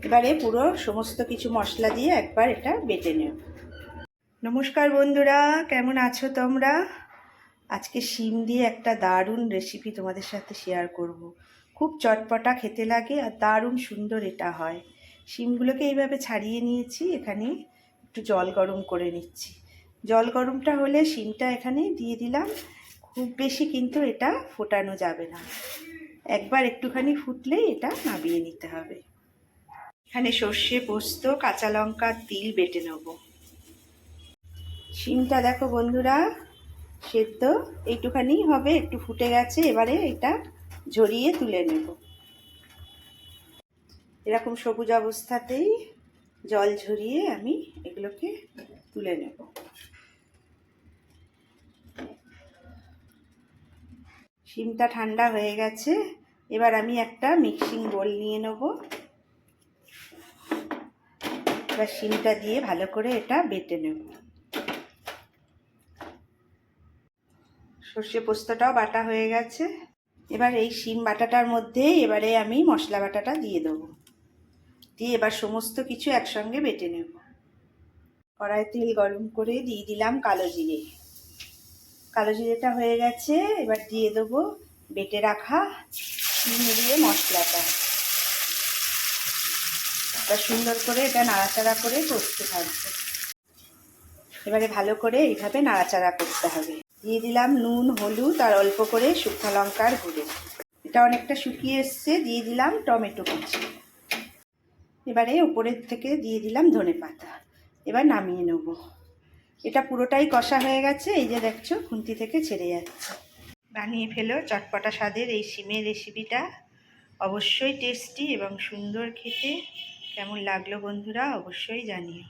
এবারে পুরো সমস্ত কিছু মশলা দিয়ে একবার এটা বেটে নেব। নমস্কার বন্ধুরা, কেমন আছো তোমরা? আজকে শিম দিয়ে একটা দারুণ রেসিপি তোমাদের সাথে শেয়ার করব। খুব চটপটা খেতে লাগে আর দারুণ সুন্দর এটা হয়। শিমগুলোকে এইভাবে ছাড়িয়ে নিয়েছি, এখানে একটু জল গরম করে নিচ্ছি। জল গরমটা হলে শিমটা এখানে দিয়ে দিলাম। খুব বেশি কিন্তু এটা ফোটানো যাবে না, একবার একটুখানি ফুটলেই এটা নামিয়ে নিতে হবে। এখানে সর্ষে, পোস্ত, কাঁচা লঙ্কা, তিল বেটে নেব। শিমটা দেখো বন্ধুরা, সেদ্ধ এইটুখানি হবে, একটু ফুটে গেছে। এবারে এটা ঝরিয়ে তুলে নেব। এরকম সবুজ অবস্থাতেই জল ঝরিয়ে আমি এগুলোকে তুলে নেব। শিমটা ঠান্ডা হয়ে গেছে, এবার আমি একটা মিক্সিং বোল নিয়ে নেব। এবার শিমটা দিয়ে ভালো করে এটা বেটে নেব। সর্ষে পোস্তটাও বাটা হয়ে গেছে। এবার এই শিম বাটাটার মধ্যে এবারে আমি মশলা বাটাটা দিয়ে দেবো। দিয়ে এবার সমস্ত কিছু একসঙ্গে বেটে নেব। কড়াই তেল গরম করে দিয়ে দিলাম কালো জিরে। কালো জিরেটা হয়ে গেছে, এবার দিয়ে দেবো বেটে রাখা শিম দিয়ে মশলাটা। এবার সুন্দর করে এটা নাড়াচাড়া করে কষতে থাকবে। এবারে ভালো করে এইভাবে নাড়াচাড়া করতে হবে। দিয়ে দিলাম নুন, হলুদ আর অল্প করে শুকনো লঙ্কার গুঁড়ো। এটা অনেকটা শুকিয়ে এসছে, দিয়ে দিলাম টমেটো কুচি। এবারে উপরের থেকে দিয়ে দিলাম ধনেপাতা। এবার নামিয়ে নেব। এটা পুরোটাই কষা হয়ে গেছে, এই যে দেখছো খুন্তি থেকে ছেড়ে যাচ্ছে। বানিয়ে ফেলো চটপটা স্বাদের এই শিমের রেসিপিটা। অবশ্যই টেস্টি এবং সুন্দর খেতে। কেমন লাগলো বন্ধুরা অবশ্যই জানিও।